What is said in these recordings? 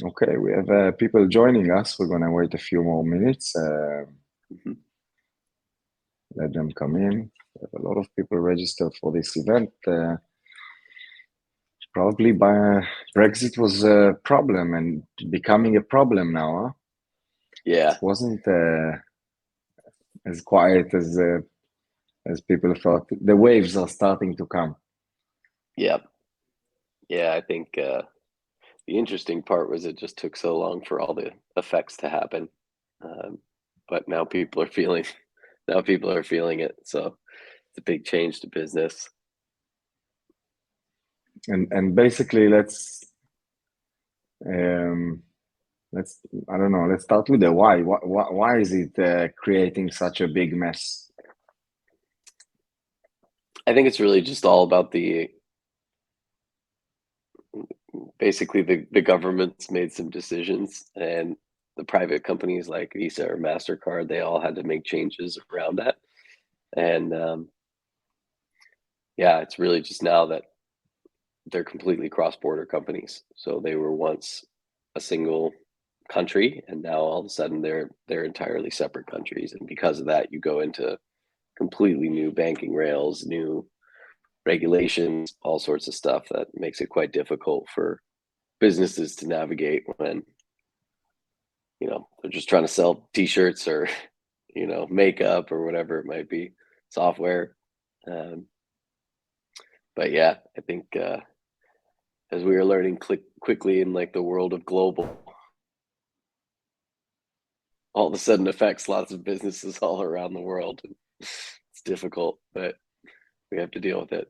Okay, we have people joining us. We're going to wait a few more minutes. Mhm. Let them come in. We have a lot of people registered for this event. Probably by Brexit was a problem and becoming a problem now. Huh? It Yeah, wasn't as quiet as people thought. The waves are starting to come. yeah, yeah. I think the interesting part was it just took so long for all the effects to happen, um, but now people are feeling now people are feeling it. So it's a big change to business. And basically, um, let's I don't know. Let's start with the why. Why is it creating such a big mess? I think it's really just all about the basically the government's made some decisions, and the private companies like Visa or MasterCard, they all had to make changes around that. And yeah, it's really just now that they're completely cross-border companies. So they were once a single country, and now all of a sudden they're entirely separate countries. And because of that, you go into completely new banking rails, new regulations, all sorts of stuff that makes it quite difficult for businesses to navigate when they're just trying to sell t-shirts or makeup or whatever it might be, software. um, but yeah, I think as we are learning quickly in like the world of global, all of a sudden affects lots of businesses all around the world. It's difficult, but we have to deal with it.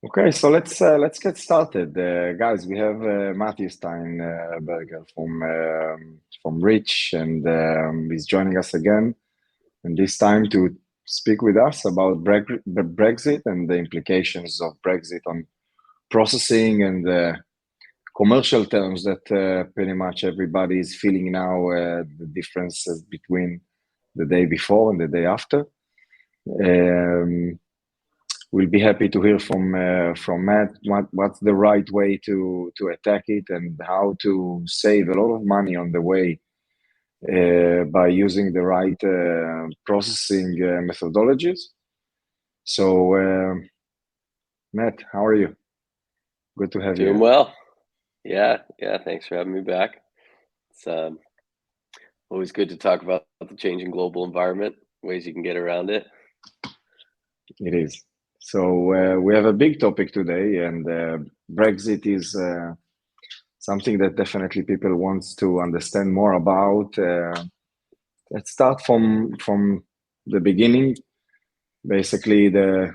Okay, so let's get started, guys. We have Matthew Steinberger from Reach, and he's joining us again, and this time to speak with us about Brexit and the implications of Brexit on processing and commercial terms that pretty much everybody is feeling now, the differences between the day before and the day after. Um, we'll be happy to hear from Matt what's the right way to attack it and how to save a lot of money on the way by using the right processing methodologies. So, Matt, how are you? Good to have you Doing here. well. Yeah, thanks for having me back. It's always good to talk about the changing global environment, ways you can get around it. It is. So we have a big topic today, and Brexit is something that definitely people wants to understand more about. Let's start from the beginning. Basically, the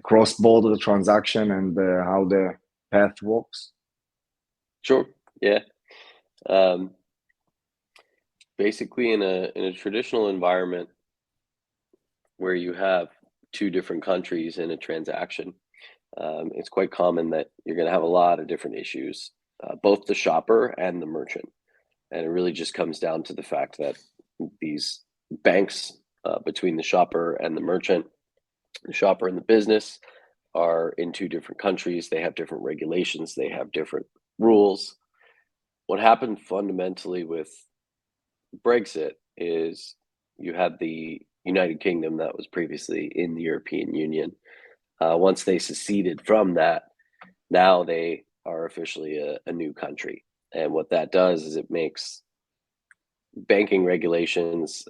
cross-border transaction and how the path works. Sure. Yeah. um, Basically, in a traditional environment where you have two different countries in a transaction, it's quite common that you're going to have a lot of different issues, both the shopper and the merchant. And it really just comes down to the fact that these banks, between the shopper and the shopper and the business, are in two different countries. They have different regulations, they have different rules. What happened fundamentally with Brexit is you had the United Kingdom that was previously in the European Union. Once they seceded from that, now they are officially a new country. And what that does is it makes banking regulations,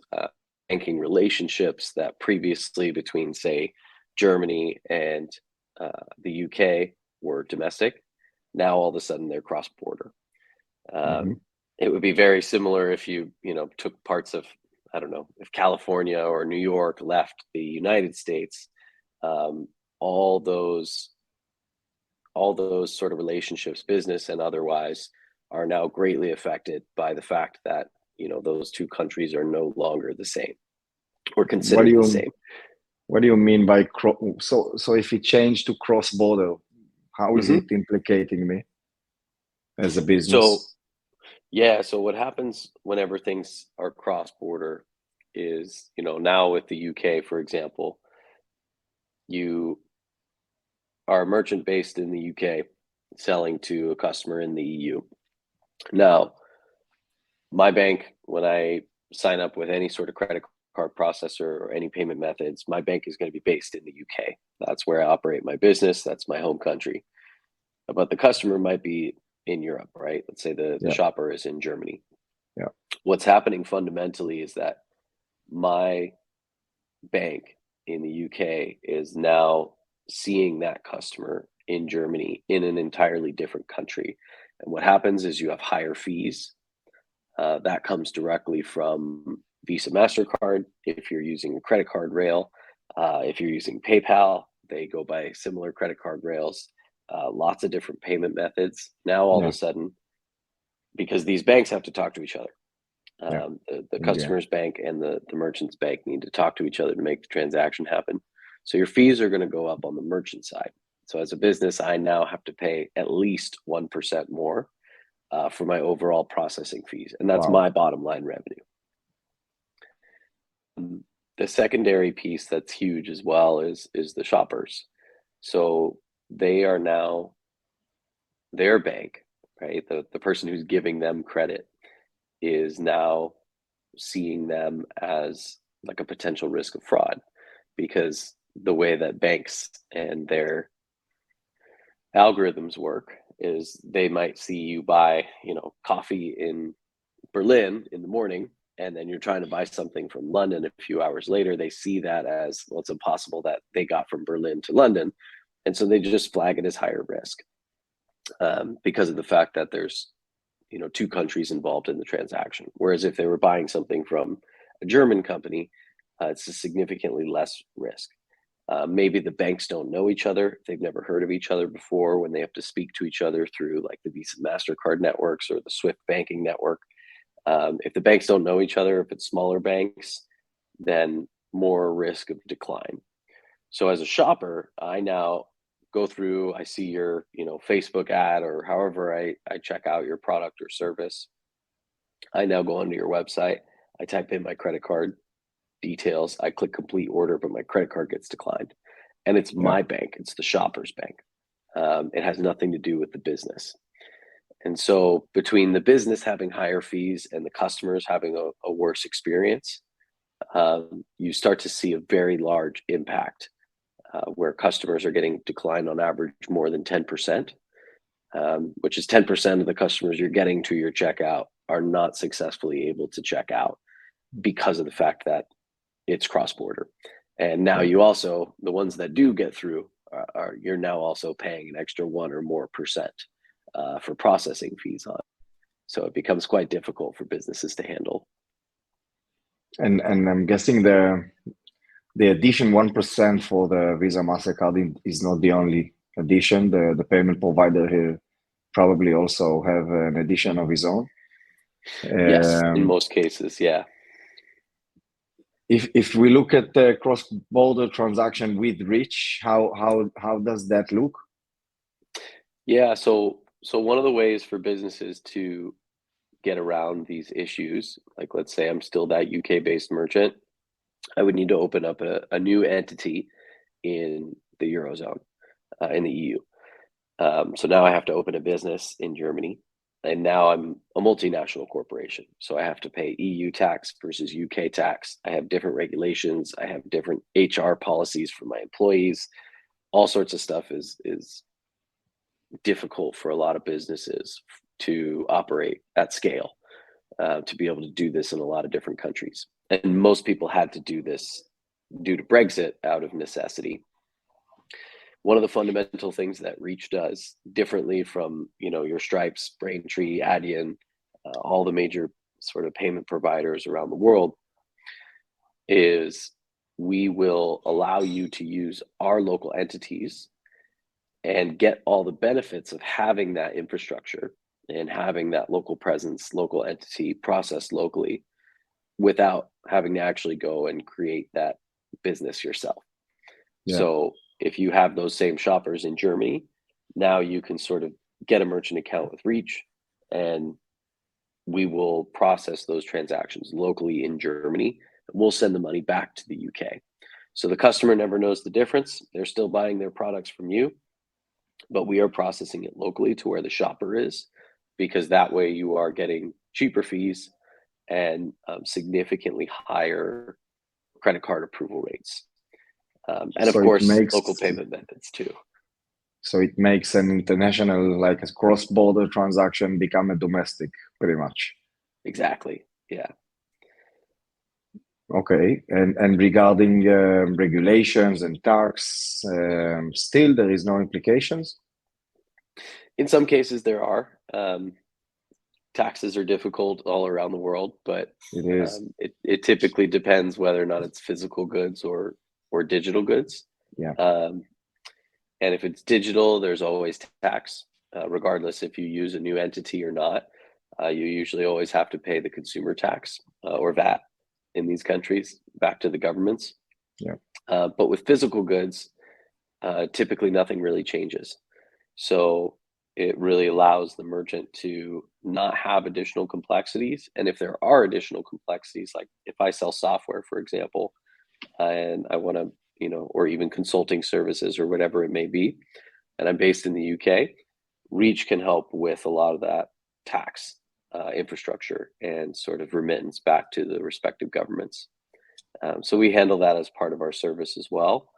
banking relationships that previously between, say, Germany and the UK were domestic, now all of a sudden they're cross border. Mhm. It would be very similar if you took parts of, I don't know, if California or New York left the United States. Um, all those all those sort of relationships, business and otherwise, are now greatly affected by the fact that those two countries are no longer the same or What do considered the you same. what do you mean by so if it changed to cross-border, how is it Hmm. implicating me as a So business? yeah, so what happens whenever things are cross border is, now with the UK, for example, you are a merchant based in the UK. selling to a customer in the EU. Now, my bank, when I sign up with any sort of credit card processor or any payment methods, my bank is going to be based in the UK. That's where I operate my business. That's my home country. But the customer might be in Europe, right? Let's say the Yeah. shopper is in Germany. Yeah. What's happening fundamentally is that my bank in the UK is now seeing that customer in Germany in an entirely different country. And what happens is you have higher fees. That comes directly from Visa, MasterCard. If you're using a credit card rail, if you're using PayPal, they go by similar credit card rails, lots of different payment methods. Now, all of Yeah. a sudden, because these banks have to talk to each other, Yeah. the customer's bank and the merchant's bank need to talk to each other to make the transaction happen. So your fees are going to go up on the merchant side. So as a business, I now have to pay at least 1% more for my overall processing fees, and that's Wow. my bottom line revenue. The secondary piece that's huge as well is the shoppers. So they are now their bank, right? The person who's giving them credit is now seeing them as like a potential risk of fraud, because the way that banks and their algorithms work is they might see you buy, coffee in Berlin in the morning, and then you're trying to buy something from London a few hours later. They see that as, well, it's impossible that they got from Berlin to London. And so they just flag it as higher risk because of the fact that there's, two countries involved in the transaction. Whereas if they were buying something from a German company, it's a significantly less risk. Maybe the banks don't know each other. They've never heard of each other before when they have to speak to each other through like the Visa MasterCard networks or the Swift banking network. If the banks don't know each other, if it's smaller banks, then more risk of decline. So as a shopper, I now go through, I see your, Facebook ad or however I check out your product or service. I now go onto your website, I type in my credit card details, I click complete order, but my credit card gets declined. And it's my bank, it's the shopper's bank. It has nothing to do with the business. And so between the business having higher fees and the customers having a worse experience, you start to see a very large impact where customers are getting declined on average more than 10%, which is 10% of the customers you're getting to your checkout are not successfully able to check out because of the fact that it's cross-border. And now you also, the ones that do get through, you're now also paying an extra 1 or more percent for processing fees on. So it becomes quite difficult for businesses to handle. And I'm guessing the addition 1% for the Visa MasterCard is not the only addition. The payment provider here probably also have an addition of his own. Yes, in most cases, yeah. If we look at the cross-border transaction with Reach, how does that look? Yeah, so one of the ways for businesses to get around these issues, like let's say I'm still that UK-based merchant, I would need to open up a new entity in the Eurozone, in the EU. So now I have to open a business in Germany, and now I'm a multinational corporation. So I have to pay EU tax versus UK tax. I have different regulations. I have different HR policies for my employees. All sorts of stuff is difficult for a lot of businesses to operate at scale, to be able to do this in a lot of different countries. And most people had to do this due to Brexit out of necessity. One of the fundamental things that Reach does differently from, your Stripes, Braintree, Adyen, all the major sort of payment providers around the world, is we will allow you to use our local entities and get all the benefits of having that infrastructure and having that local presence, local entity processed locally without having to actually go and create that business yourself. Yeah. So if you have those same shoppers in Germany, now you can sort of get a merchant account with Reach, and we will process those transactions locally in Germany. We'll send the money back to the UK. So the customer never knows the difference. They're still buying their products from you. but we are processing it locally to where the shopper is, because that way you are getting cheaper fees and significantly higher credit card approval rates. And of So it course, makes local payment methods too. so it makes an international, like a cross-border transaction, become a domestic, pretty much. Exactly. Yeah. Okay, and regarding regulations and tax, still there is no implications. In some cases, there are. Taxes are difficult all around the world, but It is, it typically depends whether or not it's physical goods or digital goods. yeah, Um, and if it's digital, there's always tax, regardless if you use a new entity or not. You usually always have to pay the consumer tax or VAT in these countries back to the governments. yeah, But with physical goods, typically nothing really changes. So it really allows the merchant to not have additional complexities. And if there are additional complexities, like if I sell software, for example, and I want to, or even consulting services or whatever it may be, and I'm based in the UK, Reach can help with a lot of that tax infrastructure and sort of remittance back to the respective governments. So we handle that as part of our service as well.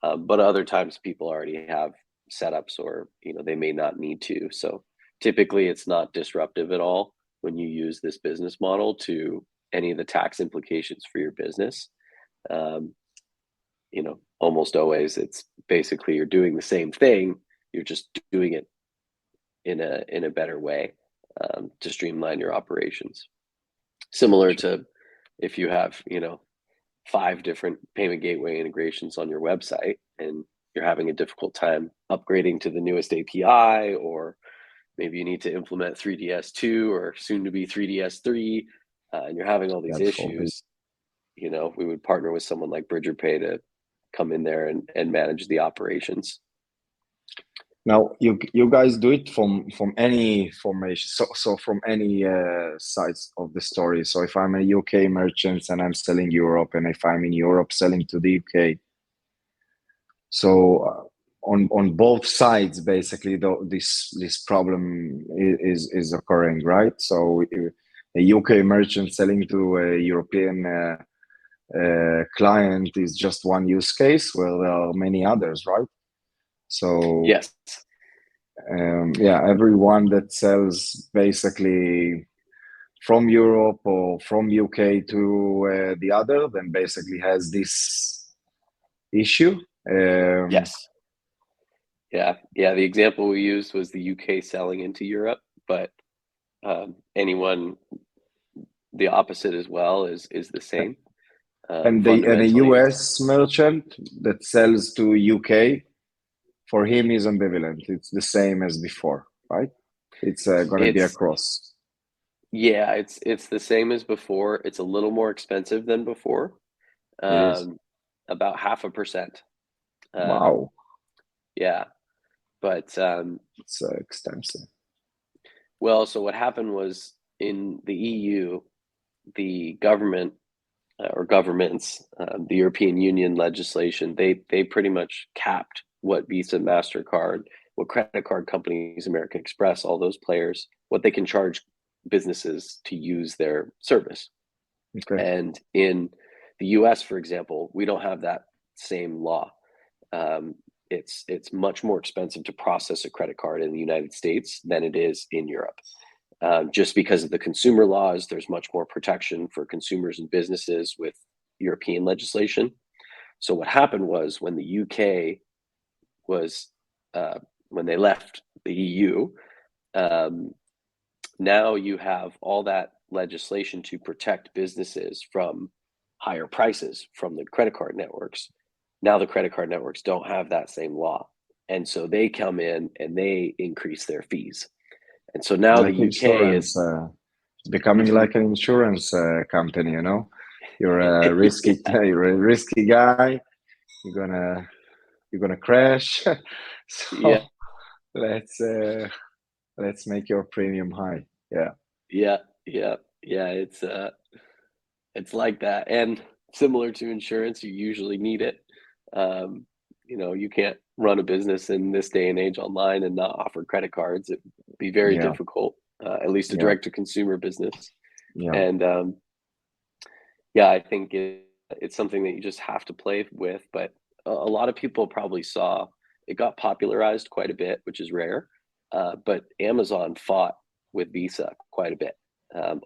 But other times people already have setups, or they may not need to. So typically it's not disruptive at all when you use this business model to any of the tax implications for your business. Um, Almost always it's basically you're doing the same thing, you're just doing it in a better way, to streamline your operations. Similar to if you have, 5 different payment gateway integrations on your website and you're having a difficult time upgrading to the newest API, or maybe you need to implement 3DS2 or soon to be 3DS3, and you're having all these God forbid. issues, we would partner with someone like BridgerPay to come in there and manage the operations. Now you guys do it from any formation, so from any sides of the story. So if I'm a UK merchant and I'm selling Europe, and if I'm in Europe selling to the UK, so on both sides, basically, this problem is occurring, right? So a UK merchant selling to a European client is just one use case, where there are many others, right? So Yes. yeah, everyone that sells basically from Europe or from UK to the other, then basically has this issue. Yes. Yeah. The example we used was the UK selling into Europe, but anyone, the opposite as well is the same. And a Fundamentally, it's US merchant that sells to UK, for him is ambivalent. It's the same as before, right? It's going to be it's across. yeah, it's the same as before. It's a little more expensive than before, It is. um, about 0.5%. Um, Wow, yeah, but it's extensive. well, so what happened was in the EU, the government or governments, the European Union legislation, they pretty much capped what Visa, Mastercard, what credit card companies, American Express, all those players, what they can charge businesses to use their service. Okay. And in the US, for example, we don't have that same law. Um, it's much more expensive to process a credit card in the United States than it is in Europe. Just because of the consumer laws, there's much more protection for consumers and businesses with European legislation. So what happened was when the UK was when they left the EU, um, now you have all that legislation to protect businesses from higher prices from the credit card networks. Now the credit card networks don't have that same law. And so they come in and they increase their fees. And so now the Like UK insurance, is it's becoming Mhm. like an insurance company, you know? You're a risky, you're a risky guy. You're gonna you're gonna crash. So Yeah, let's uh, let's make your premium high. Yeah, yeah, yeah, yeah. It's like that, and similar to insurance, you usually need it. You can't run a business in this day and age online and not offer credit cards. It'd be very Yeah, difficult, at least a yeah, direct to consumer business. yeah. And yeah, I think it's something that you just have to play with. But a lot of people probably saw it got popularized quite a bit, which is rare. But Amazon fought with Visa quite a bit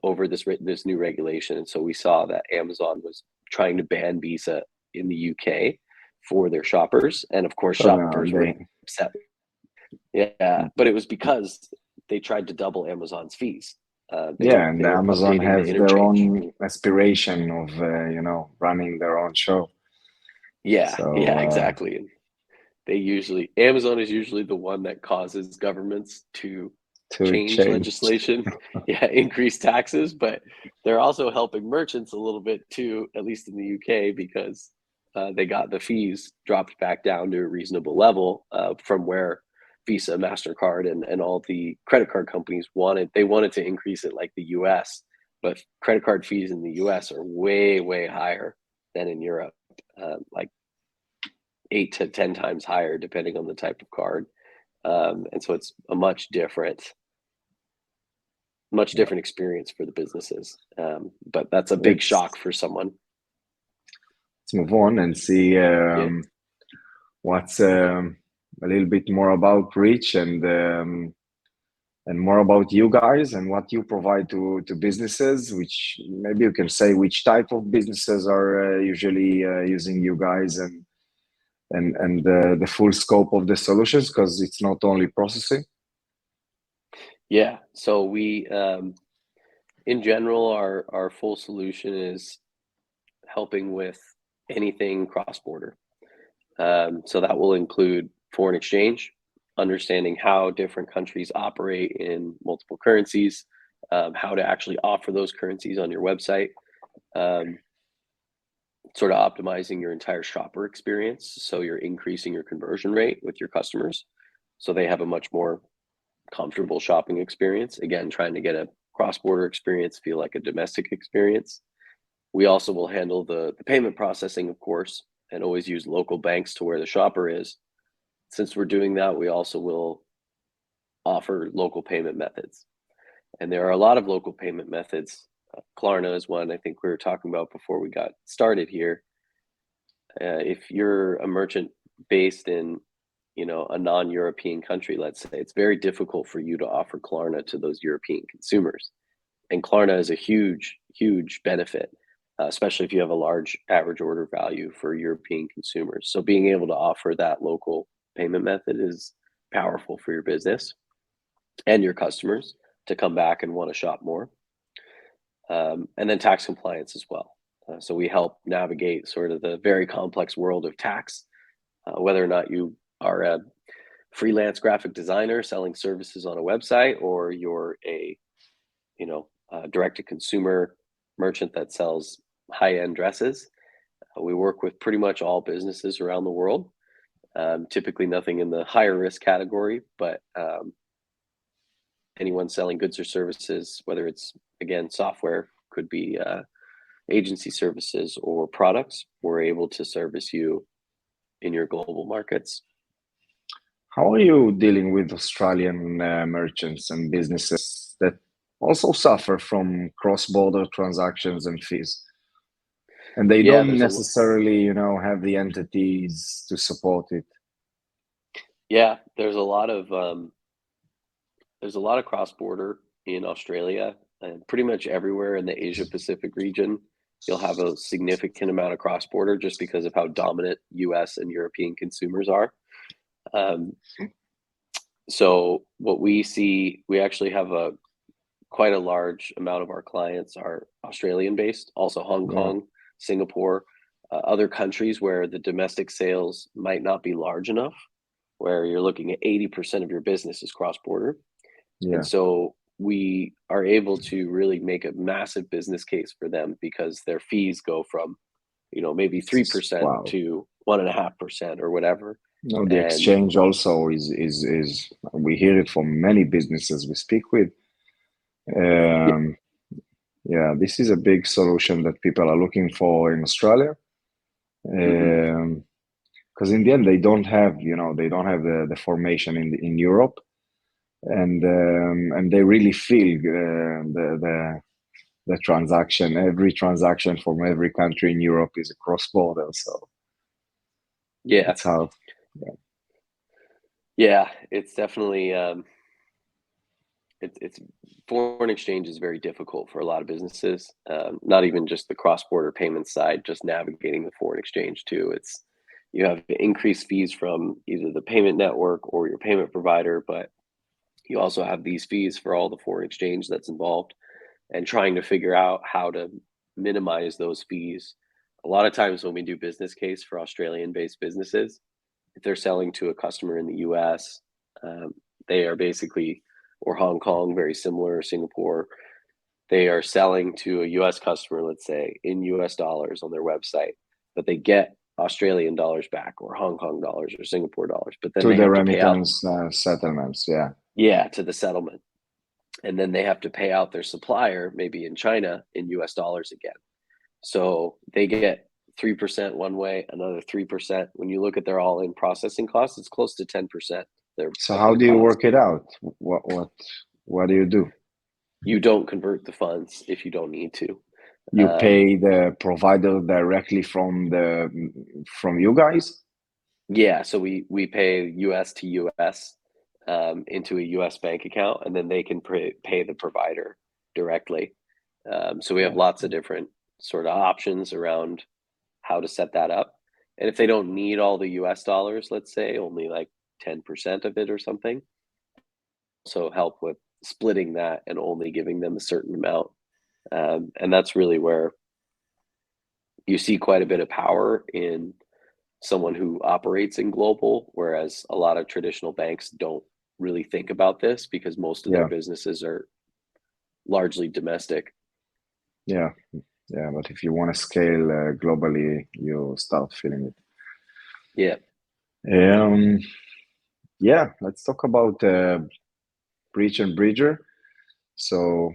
over this new regulation, and so we saw that Amazon was trying to ban Visa in the UK for their shoppers, and of course, So now shoppers were upset. Yeah, but it was because they tried to double Amazon's fees. yeah, and They were Amazon updating the has their interchange. own aspiration of running their own show. Yeah, So yeah, exactly. And Amazon is usually the one that causes governments to to change change, legislation, yeah, increase taxes, but they're also helping merchants a little bit too, at least in the UK, because they got the fees dropped back down to a reasonable level from where Visa, MasterCard, and all the credit card companies wanted to increase it like the US, but credit card fees in the US are way, way higher than in Europe, like 8 to 10 times higher, depending on the type of card. And so it's a much different experience for the businesses. But that's a big let's shock for someone. move on and see Yeah. what's a little bit more about Reach and more about you guys and what you provide to businesses, which maybe you can say which type of businesses are usually using you guys and the full scope of the solutions, because it's not only processing. Yeah. So we, in general, our full solution is helping with anything cross-border. So that will include foreign exchange, understanding how different countries operate in multiple currencies, how to actually offer those currencies on your website, um, sort of optimizing your entire shopper experience. So you're increasing your conversion rate with your customers so they have a much more comfortable shopping experience. Again, trying to get a cross-border experience feel like a domestic experience. We also will handle the payment processing, of course, and always use local banks to where the shopper is. Since we're doing that, we also will offer local payment methods. And there are a lot of local payment methods. Klarna is one I think we were talking about before we got started here. If you're a merchant based in, a non-European country, let's say, it's very difficult for you to offer Klarna to those European consumers. And Klarna is a huge, huge benefit, especially if you have a large average order value for European consumers. So being able to offer that local payment method is powerful for your business and your customers to come back and want to shop more. And then tax compliance as well. So we help navigate sort of the very complex world of tax, whether or not you are a freelance graphic designer selling services on a website, or you're a direct to consumer merchant that sells high-end dresses. We work with pretty much all businesses around the world. Typically nothing in the higher risk category, but anyone selling goods or services, whether it's, again, software, could be agency services or products, we're able to service you in your global markets. How are you dealing with Australian merchants and businesses that also suffer from cross-border transactions and fees? And they Yeah, don't necessarily, have the entities to support it. Yeah, there's a lot of cross-border in Australia and pretty much everywhere in the Asia Pacific region. You'll have a significant amount of cross-border just because of how dominant US and European consumers are. So what we see, we actually have quite a large amount of our clients are Australian based, also Hong Kong, Singapore, other countries where the domestic sales might not be large enough, where you're looking at 80% of your business is cross-border. Yeah. And so we are able to really make a massive business case for them because their fees go from, maybe 3% Wow. to 1.5% or whatever. The exchange also is we hear it from many businesses we speak with. Yeah, this is a big solution that people are looking for in Australia. because in the end they don't have, the formation in Europe, and they really feel the transaction. Every transaction from every country in Europe is a cross-border, so Yeah, it's hard. yeah, it's definitely it's foreign exchange is very difficult for a lot of businesses. Not even just the cross-border payment side, just navigating the foreign exchange too. It's you have increased fees from either the payment network or your payment provider, but you also have these fees for all the foreign exchange that's involved, and trying to figure out how to minimize those fees. A lot of times when we do business case for Australian-based businesses, if they're selling to a customer in the US, they are basically, or Hong Kong, very similar, Singapore, they are selling to a US customer, let's say, in US dollars on their website, but they get Australian dollars back or Hong Kong dollars or Singapore dollars, but then To they the have to pay out, remittance settlements, yeah. yeah, to the settlement. And then they have to pay out their supplier, maybe in China, in US dollars again. So they get 3% one way, another 3%. When you look at their all-in processing costs, it's close to 10%. So how do you work it out? What do you do? You don't convert the funds if you don't need to. You pay the provider directly from you guys? Yeah, so we pay US to US into a US bank account, and then they can pay the provider directly. So we have lots of different sort of options around how to set that up. And if they don't need all the US dollars, let's say only like 10% of it or something, so help with splitting that and only giving them a certain amount. And that's really where you see quite a bit of power in someone who operates in global, whereas a lot of traditional banks don't really think about this because most of their businesses are largely domestic. Yeah, but if you want to scale globally, you start feeling it. Yeah. Let's talk about Breach and Bridger. So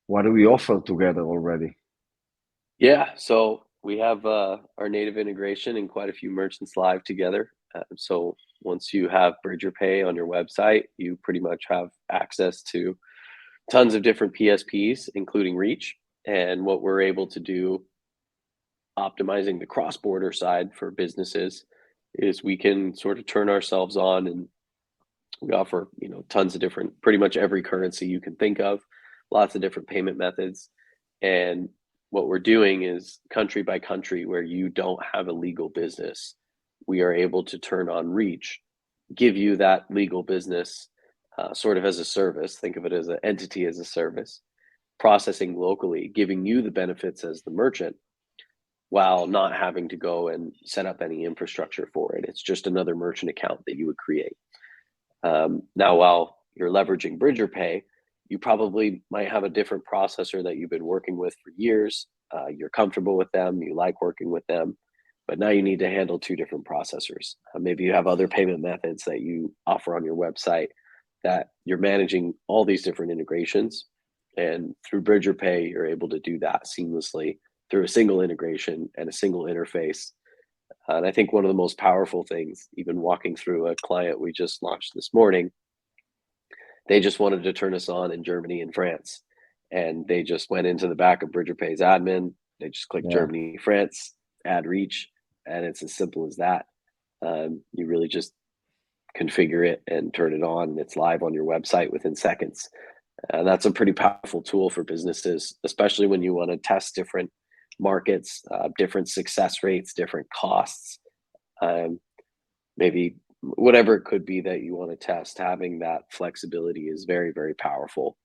what do we offer together already? Yeah, so we have our native integration and quite a few merchants live together. So once you have BridgerPay on your website, you pretty much have access to tons of different PSPs, including Reach. And what we're able to do, optimizing the cross-border side for businesses, is we can sort of turn ourselves on, and we offer, tons of different, pretty much every currency you can think of, lots of different payment methods. And what we're doing is country by country where you don't have a legal business, we are able to turn on Reach, give you that legal business sort of as a service. Think of it as an entity as a service, processing locally, giving you the benefits as the merchant while not having to go and set up any infrastructure for it. It's just another merchant account that you would create. Now, while you're leveraging BridgerPay, you probably might have a different processor that you've been working with for years. You're comfortable with them, you like working with them, but now you need to handle two different processors. Maybe you have other payment methods that you offer on your website that you're managing all these different integrations. And through BridgerPay, you're able to do that seamlessly through a single integration and a single interface. And I think one of the most powerful things, even walking through a client we just launched this morning, they just wanted to turn us on in Germany and France. And they just went into the back of BridgerPay's admin. They just clicked Germany, France, add Reach, and it's as simple as that. You really just configure it and turn it on, and it's live on your website within seconds. And that's a pretty powerful tool for businesses, especially when you want to test different markets, different success rates, different costs, maybe whatever it could be that you want to test. Having that flexibility is very, very powerful.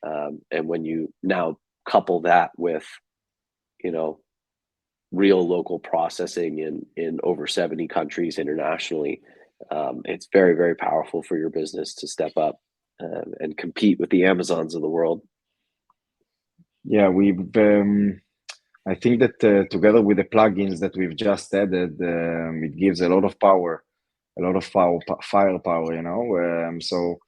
And when you now couple that with, real local processing in over 70 countries internationally, it's very, very powerful for your business to step up and compete with the Amazons of the world. Yeah, I think that together with the plugins that we've just added, it gives a lot of power, firepower, so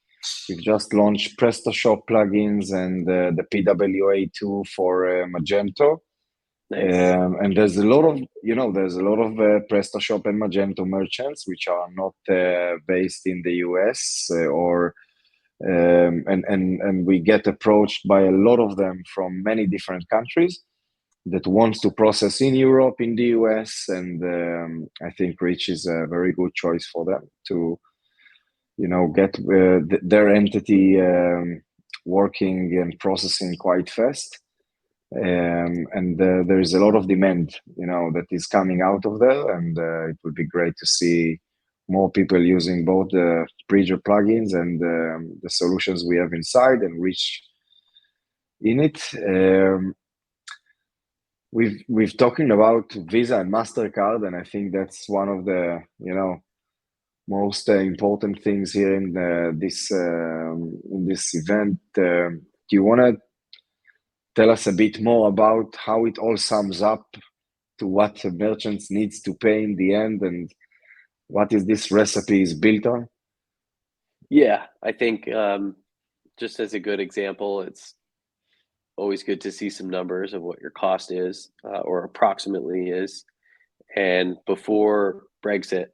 we've just launched PrestaShop plugins and the PWA2 for Magento. Nice. And there's a lot of PrestaShop and Magento merchants which are not based in the US and we get approached by a lot of them from many different countries that wants to process in Europe, in the US, and I think Reach is a very good choice for them to, get their entity working and processing quite fast. And there is a lot of demand, that is coming out of there, and it would be great to see more people using both the Bridger plugins and the solutions we have inside and Reach in it. We've talking about Visa and MasterCard, and I think that's one of the most important things here in this event. Do you want to tell us a bit more about how it all sums up to what the merchants needs to pay in the end, and what is this recipe is built on? Yeah, I think just as a good example, it's always good to see some numbers of what your cost is or approximately is. And before Brexit,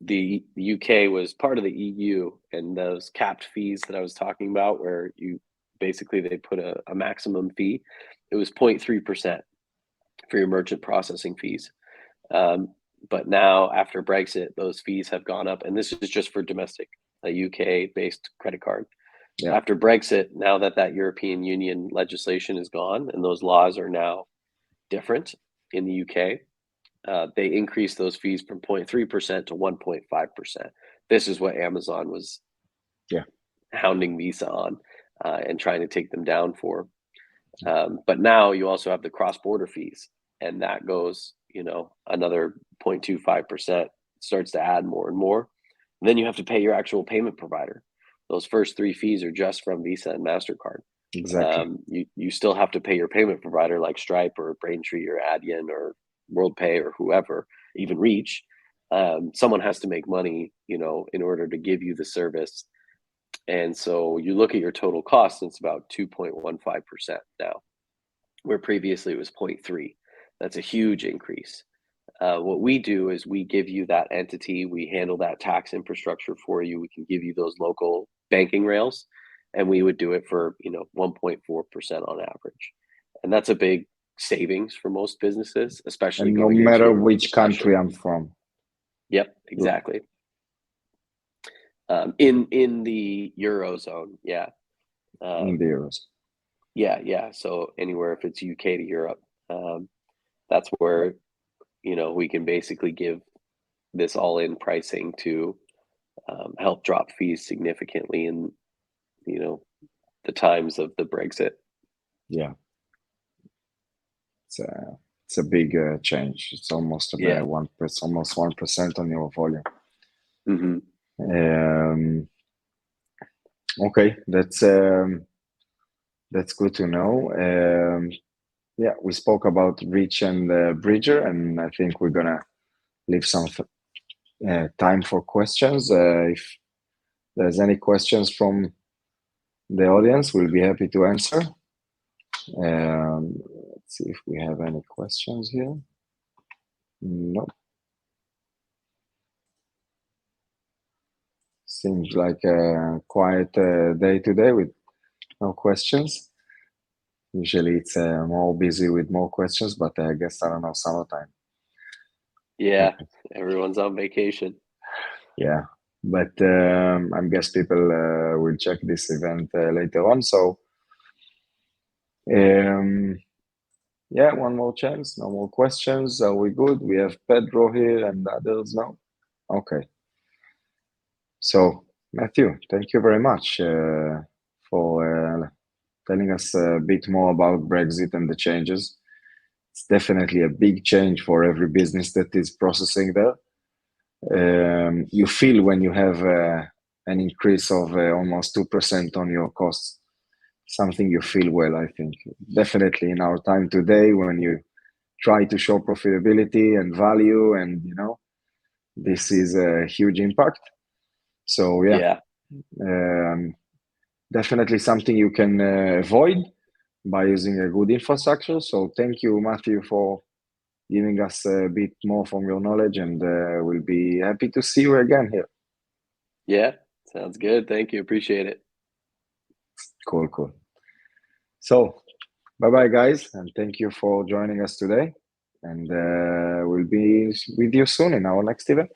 the UK was part of the EU, and those capped fees that I was talking about, where they put a maximum fee, it was 0.3% for your merchant processing fees. But now after Brexit, those fees have gone up, and this is just for domestic, a UK-based credit card. Yeah. After Brexit, now that European Union legislation is gone and those laws are now different in the UK, they increased those fees from 0.3% to 1.5%. This is what Amazon was hounding Visa on and trying to take them down for. But now you also have the cross-border fees, and that goes, another 0.25%, starts to add more and more. And then you have to pay your actual payment provider. Those first three fees are just from Visa and MasterCard. Exactly. You still have to pay your payment provider like Stripe or Braintree or Adyen or WorldPay or whoever, even Reach. Someone has to make money, in order to give you the service. And so you look at your total cost, and it's about 2.15% now, where previously it was 0.3. That's a huge increase. What we do is we give you that entity, we handle that tax infrastructure for you. We can give you those local banking rails, and we would do it for 1.4% on average. And that's a big savings for most businesses, especially and no matter which country I'm from. Yep, exactly. In the Eurozone, yeah. In the Euros. Yeah. So anywhere if it's UK to Europe, that's where we can basically give this all-in pricing to help drop fees significantly in the times of the Brexit. Yeah, it's a big change. It's almost almost 1% on your volume. Mm-hmm. Okay, that's good to know. Yeah, we spoke about Reach and Bridger, and I think we're gonna leave some time for questions. If there's any questions from the audience, we'll be happy to answer. Let's see if we have any questions here. No. Seems like a quiet day today with no questions. Usually it's more busy with more questions, but I guess, I don't know, summertime. Yeah, everyone's on vacation. Yeah, but I guess people will check this event later on. So, yeah, one more chance. No more questions. Are we good? We have Pedro here and others now. Okay. So, Matthew, thank you very much for telling us a bit more about Brexit and the changes. It's definitely a big change for every business that is processing there. You feel when you have an increase of almost 2% on your costs, something you feel well, I think. Definitely in our time today, when you try to show profitability and value, and this is a huge impact. So yeah. Definitely something you can avoid, by using a good infrastructure. So thank you, Matthew, for giving us a bit more from your knowledge, and we'll be happy to see you again here. Yeah, sounds good. Thank you. Appreciate it. Cool, cool. So bye-bye, guys, and thank you for joining us today. And we'll be with you soon in our next event.